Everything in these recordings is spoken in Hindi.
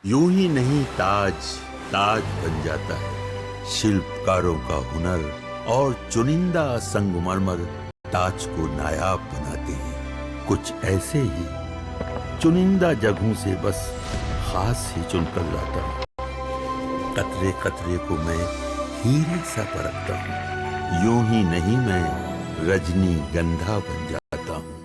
यूं ही नहीं ताज ताज बन जाता है। शिल्पकारों का हुनर और चुनिंदा संगमरमर ताज को नायाब बनाते हैं। कुछ ऐसे ही चुनिंदा जगहों से बस खास ही चुनकर लाता हूँ। कतरे कतरे को मैं हीरे सा परखता हूँ। यूं ही नहीं मैं रजनीगंधा बन जाता हूँ।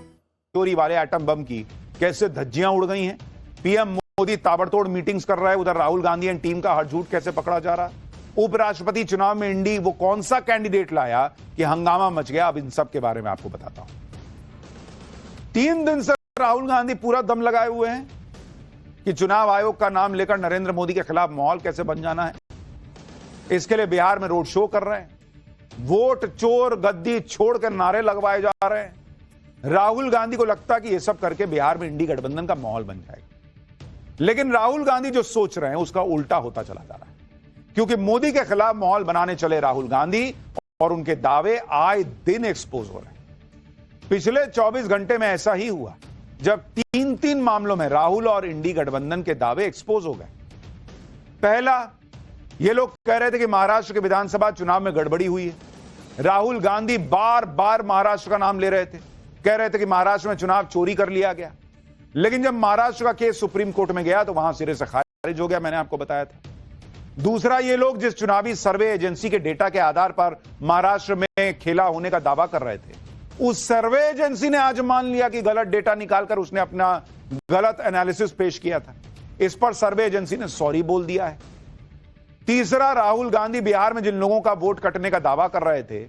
चोरी वाले एटम बम की कैसे धज्जियां उड़ गई हैं। पीएम मोदी ताबड़तोड़ मीटिंग्स कर रहा है, उधर राहुल गांधी एंड टीम का हर झूठ कैसे पकड़ा जा रहा है। उपराष्ट्रपति चुनाव में इंडी वो कौन सा कैंडिडेट लाया कि हंगामा मच गया। अब इन सब के बारे में आपको बताता हूं। 3 दिन से राहुल गांधी पूरा दम लगाए हुए हैं कि चुनाव आयोग का नाम लेकर नरेंद्र मोदी के खिलाफ माहौल कैसे बन जाना है। इसके लिए बिहार में रोड शो कर रहे हैं, वोट चोर गद्दी छोड़कर नारे लगवाए जा रहे हैं। राहुल गांधी को लगता है कि यह सब करके बिहार में इंडी गठबंधन का माहौल बन जाएगा, लेकिन राहुल गांधी जो सोच रहे हैं उसका उल्टा होता चला जा रहा है, क्योंकि मोदी के खिलाफ माहौल बनाने चले राहुल गांधी और उनके दावे आए दिन एक्सपोज हो रहे हैं। पिछले 24 घंटे में ऐसा ही हुआ जब 3 मामलों में राहुल और इंडी गठबंधन के दावे एक्सपोज हो गए। पहला, ये लोग कह रहे थे कि महाराष्ट्र के विधानसभा चुनाव में गड़बड़ी हुई है। राहुल गांधी बार बार महाराष्ट्र का नाम ले रहे थे, कह रहे थे कि महाराष्ट्र में चुनाव चोरी कर लिया गया। लेकिन जब महाराष्ट्र का केस सुप्रीम कोर्ट में गया तो वहां सिरे से खारिज हो गया, मैंने आपको बताया था। दूसरा, ये लोग जिस चुनावी सर्वे एजेंसी के डेटा के आधार पर महाराष्ट्र में खेला होने का दावा कर रहे थे, उस सर्वे एजेंसी ने आज मान लिया कि गलत डेटा निकालकर उसने अपना गलत एनालिसिस पेश किया था। इस पर सर्वे एजेंसी ने सॉरी बोल दिया है। तीसरा, राहुल गांधी बिहार में जिन लोगों का वोट कटने का दावा कर रहे थे,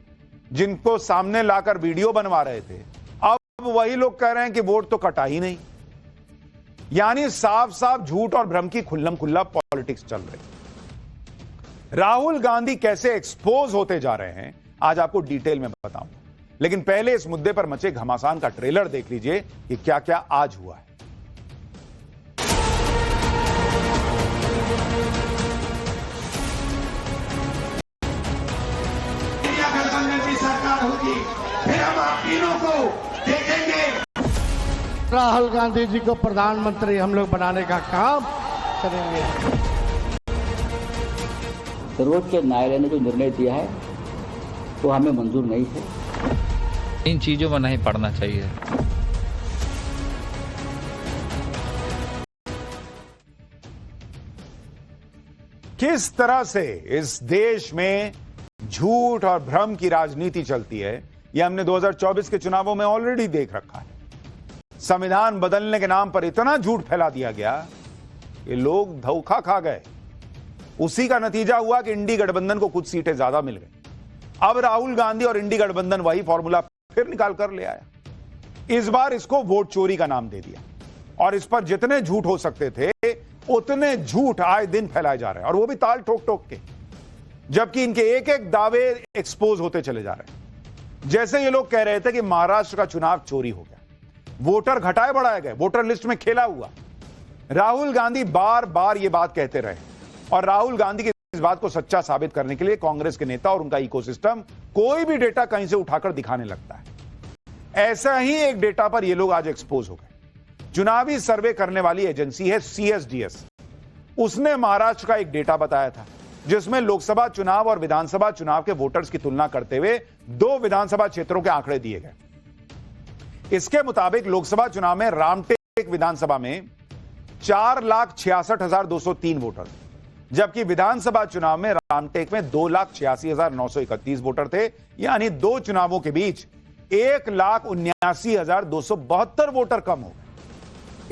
जिनको सामने लाकर वीडियो बनवा रहे थे, अब वही लोग कह रहे हैं कि वोट तो कटा ही नहीं। यानी साफ साफ झूठ और भ्रम की खुल्लम खुल्ला पॉलिटिक्स चल रही। राहुल गांधी कैसे एक्सपोज होते जा रहे हैं आज आपको डिटेल में बताऊंगा, लेकिन पहले इस मुद्दे पर मचे घमासान का ट्रेलर देख लीजिए कि क्या क्या आज हुआ है। गठबंधन की सरकार होगी, फिर हम आप तीनों को देखेंगे। राहुल गांधी जी को प्रधानमंत्री हम लोग बनाने का काम करेंगे। सर्वोच्च न्यायालय ने जो निर्णय दिया है वो हमें मंजूर नहीं है। इन चीजों में नहीं पड़ना चाहिए। किस तरह से इस देश में झूठ और भ्रम की राजनीति चलती है, यह हमने 2024 के चुनावों में ऑलरेडी देख रखा है। संविधान बदलने के नाम पर इतना झूठ फैला दिया गया कि लोग धोखा खा गए। उसी का नतीजा हुआ कि इंडी गठबंधन को कुछ सीटें ज्यादा मिल गई। अब राहुल गांधी और इंडी गठबंधन वही फॉर्मूला फिर निकाल कर ले आया। इस बार इसको वोट चोरी का नाम दे दिया और इस पर जितने झूठ हो सकते थे उतने झूठ आए दिन फैलाए जा रहे हैं, और वो भी ताल ठोक ठोक के, जबकि इनके एक एक दावे एक्सपोज होते चले जा रहे हैं। जैसे ये लोग कह रहे थे कि महाराष्ट्र का चुनाव चोरी हो गया, वोटर घटाए बढ़ाए गए, वोटर लिस्ट में खेला हुआ। राहुल गांधी बार बार ये बात कहते रहे, और राहुल गांधी की इस बात को सच्चा साबित करने के लिए कांग्रेस के नेता और उनका इकोसिस्टम कोई भी डेटा कहीं से उठाकर दिखाने लगता है। ऐसा ही एक डेटा पर ये लोग आज एक्सपोज हो गए। चुनावी सर्वे करने वाली एजेंसी है CSDS। उसने महाराष्ट्र का एक डेटा बताया था जिसमें लोकसभा चुनाव और विधानसभा चुनाव के वोटर्स की तुलना करते हुए 2 विधानसभा क्षेत्रों के आंकड़े दिए गए। इसके मुताबिक लोकसभा चुनाव में रामटेक विधानसभा में 4,66,203 वोटर, जबकि विधानसभा चुनाव में रामटेक में 2,86,931 वोटर थे। यानी 2 चुनावों के बीच 1,79,272 वोटर कम हो गए।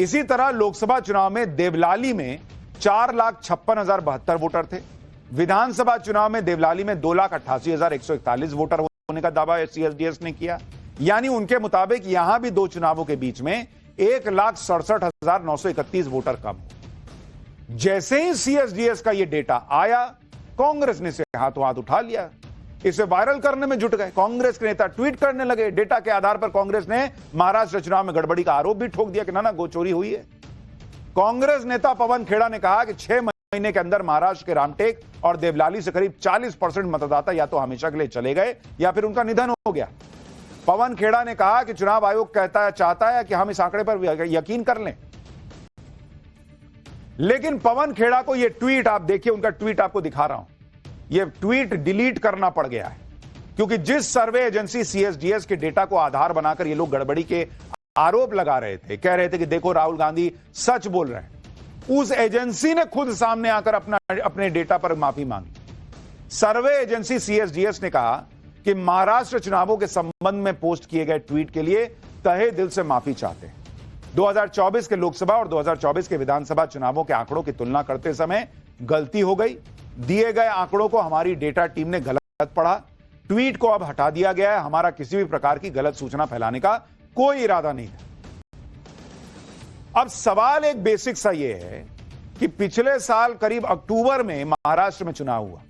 इसी तरह लोकसभा चुनाव में देवलाली में 4,56,072 वोटर थे। विधानसभा चुनाव में देवलाली में 2,88,141 वोटर होने का दावा CSDS ने किया। यानी उनके मुताबिक यहां भी 2 चुनावों के बीच में 1,67,931 वोटर कम हो। जैसे ही CSDS का यह डेटा आया, कांग्रेस ने इसे हाथों हाथ उठा लिया, इसे वायरल करने में जुट गए। कांग्रेस के नेता ट्वीट करने लगे। डेटा के आधार पर कांग्रेस ने महाराष्ट्र चुनाव में गड़बड़ी का आरोप भी ठोक दिया कि ना गोचोरी हुई है। कांग्रेस नेता पवन खेड़ा ने कहा कि 6 महीने के अंदर महाराष्ट्र के रामटेक और देवलाली से करीब 40% मतदाता या तो हमेशा के लिए चले गए या फिर उनका निधन हो गया। पवन खेड़ा ने कहा कि चुनाव आयोग चाहता है कि हम इस आंकड़े पर यकीन कर लें। लेकिन पवन खेड़ा को यह ट्वीट, आप देखिए उनका ट्वीट आपको दिखा रहा हूं, यह ट्वीट डिलीट करना पड़ गया है क्योंकि जिस सर्वे एजेंसी सीएसडीएस के डेटा को आधार बनाकर ये लोग गड़बड़ी के आरोप लगा रहे थे, कह रहे थे कि देखो राहुल गांधी सच बोल रहे हैं, उस एजेंसी ने खुद सामने आकर अपने डेटा पर माफी मांगी। सर्वे एजेंसी सीएसडीएस ने कहा कि महाराष्ट्र चुनावों के संबंध में पोस्ट किए गए ट्वीट के लिए तहे दिल से माफी चाहते हैं। 2024 के लोकसभा और 2024 के विधानसभा चुनावों के आंकड़ों की तुलना करते समय गलती हो गई। दिए गए आंकड़ों को हमारी डेटा टीम ने गलत पढ़ा। ट्वीट को अब हटा दिया गया है। हमारा किसी भी प्रकार की गलत सूचना फैलाने का कोई इरादा नहीं है। अब सवाल एक बेसिक सा यह है कि पिछले साल करीब अक्टूबर में महाराष्ट्र में चुनाव हुआ,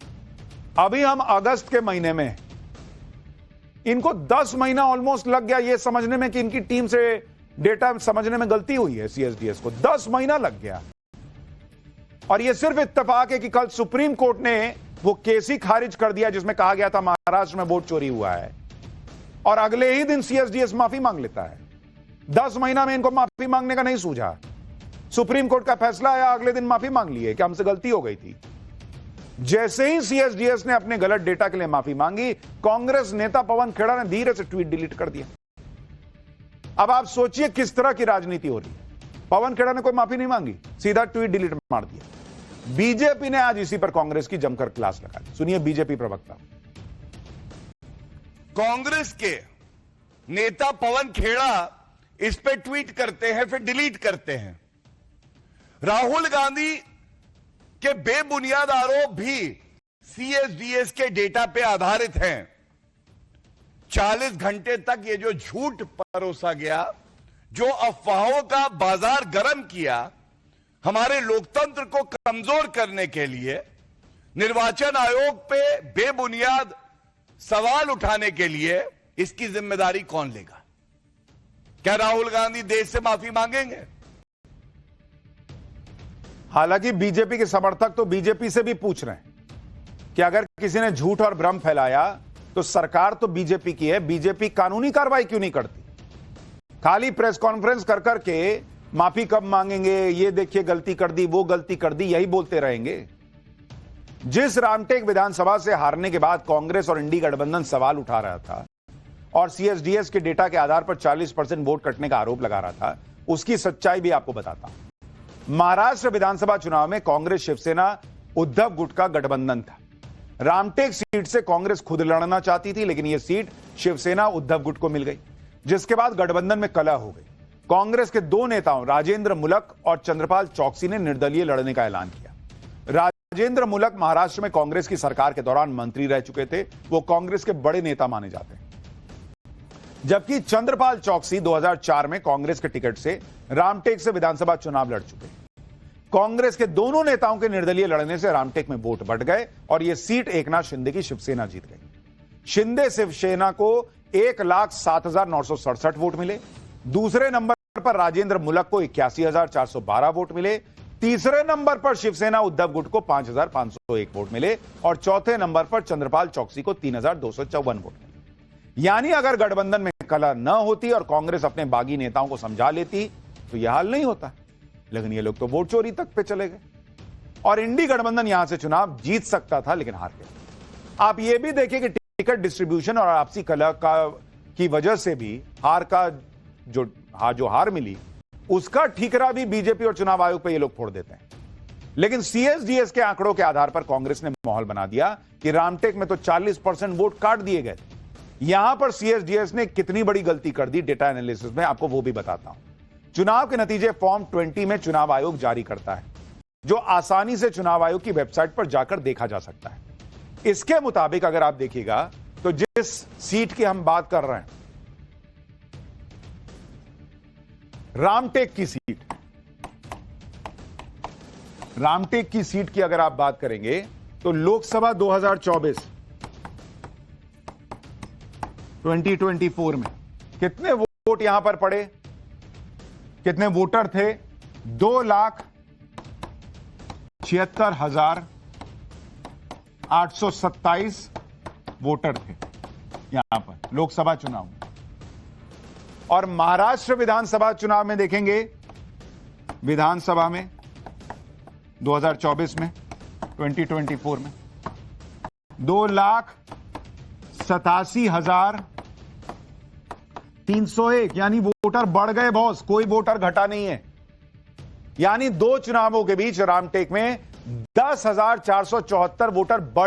अभी हम अगस्त के महीने में, इनको 10 महीना ऑलमोस्ट लग गया यह समझने में कि इनकी टीम से डेटा समझने में गलती हुई है। सीएसडीएस को 10 महीना लग गया और यह सिर्फ इत्तेफाक है कि कल सुप्रीम कोर्ट ने वो केस ही खारिज कर दिया जिसमें कहा गया था महाराष्ट्र में वोट चोरी हुआ है, और अगले ही दिन सीएसडीएस माफी मांग लेता है। 10 महीना में इनको माफी मांगने का नहीं सूझा। सुप्रीम कोर्ट का फैसला आया, अगले दिन माफी मांग लिए कि हमसे गलती हो गई थी। जैसे ही सीएसडीएस ने अपने गलत डेटा के लिए माफी मांगी, कांग्रेस नेता पवन खेड़ा ने धीरे से ट्वीट डिलीट कर दिया। अब आप सोचिए किस तरह की राजनीति हो रही है। पवन खेड़ा ने कोई माफी नहीं मांगी, सीधा ट्वीट डिलीट मार दिया। बीजेपी ने आज इसी पर कांग्रेस की जमकर क्लास लगा दी। सुनिए बीजेपी प्रवक्ता। कांग्रेस के नेता पवन खेड़ा इस पे ट्वीट करते हैं, फिर डिलीट करते हैं। राहुल गांधी के बेबुनियाद आरोप भी सीएसडीएस के डेटा पे आधारित हैं। 40 घंटे तक ये जो झूठ परोसा गया, जो अफवाहों का बाजार गर्म किया, हमारे लोकतंत्र को कमजोर करने के लिए, निर्वाचन आयोग पे बेबुनियाद सवाल उठाने के लिए, इसकी जिम्मेदारी कौन लेगा? क्या राहुल गांधी देश से माफी मांगेंगे? हालांकि बीजेपी के समर्थक तो बीजेपी से भी पूछ रहे हैं कि अगर किसी ने झूठ और भ्रम फैलाया तो सरकार तो बीजेपी की है, बीजेपी कानूनी कार्रवाई क्यों नहीं करती? खाली प्रेस कॉन्फ्रेंस कर करके माफी कब मांगेंगे, ये देखिए गलती कर दी, वो गलती कर दी, यही बोलते रहेंगे। जिस रामटेक विधानसभा से हारने के बाद कांग्रेस और इंडी गठबंधन सवाल उठा रहा था और सीएसडीएस के डेटा के आधार पर 40% वोट कटने का आरोप लगा रहा था, उसकी सच्चाई भी आपको बताता हूं। महाराष्ट्र विधानसभा चुनाव में कांग्रेस शिवसेना उद्धव गुट का गठबंधन था। रामटेक सीट से कांग्रेस खुद लड़ना चाहती थी, लेकिन यह सीट शिवसेना उद्धव गुट को मिल गई, जिसके बाद गठबंधन में कलह हो गई। कांग्रेस के दो नेताओं राजेंद्र मुलक और चंद्रपाल चौकसी ने निर्दलीय लड़ने का ऐलान किया। राजेंद्र मुलक महाराष्ट्र में कांग्रेस की सरकार के दौरान मंत्री रह चुके थे, वो कांग्रेस के बड़े नेता माने जाते हैं। जबकि चंद्रपाल चौकसी 2004 में कांग्रेस के टिकट से रामटेक से विधानसभा चुनाव लड़ चुके। कांग्रेस के दोनों नेताओं के निर्दलीय लड़ने से रामटेक में वोट बढ़ गए और यह सीट एकनाथ शिंदे की शिवसेना जीत गई। शिंदे शिवसेना को 1,07,967 वोट मिले। दूसरे नंबर पर राजेंद्र मुलक को 81,412 वोट मिले। तीसरे नंबर पर शिवसेना उद्धव गुट को 5,501 वोट मिले और चौथे नंबर पर चंद्रपाल चौकसी को 3,254 वोट मिले। यानी अगर गठबंधन में कलह न होती और कांग्रेस अपने बागी नेताओं को समझा लेती तो यह हाल नहीं होता, लेकिन ये लोग तो वोट चोरी तक पे चले गए और इंडी गठबंधन यहां से चुनाव जीत सकता था, लेकिन हार गया। आप ये भी देखिए कि टिकट डिस्ट्रीब्यूशन और आपसी कलह की वजह से भी हार का जो हार मिली, उसका ठीकरा भी बीजेपी और चुनाव आयोग पे ये लोग फोड़ देते हैं। लेकिन सीएसडीएस के आंकड़ों के आधार पर कांग्रेस ने माहौल बना दिया कि रामटेक में तो 40% वोट काट दिए गए। यहां पर सीएसडीएस ने कितनी बड़ी गलती कर दी डेटा एनालिसिस में, आपको वो भी बताता हूं। चुनाव के नतीजे फॉर्म 20 में चुनाव आयोग जारी करता है, जो आसानी से चुनाव आयोग की वेबसाइट पर जाकर देखा जा सकता है। इसके मुताबिक अगर आप देखिएगा तो जिस सीट की हम बात कर रहे हैं, रामटेक की सीट की अगर आप बात करेंगे तो लोकसभा 2024 में कितने वोट यहां पर पड़े, कितने वोटर थे? 2,76,827 वोटर थे यहां पर लोकसभा चुनाव में। और महाराष्ट्र विधानसभा चुनाव में देखेंगे, विधानसभा में 2024 में, 2024 में 2,87,301, यानी वोटर बढ़ गए बॉस, कोई वोटर घटा नहीं है। यानी 2 चुनावों के बीच रामटेक में 10,474 वोटर बढ़े।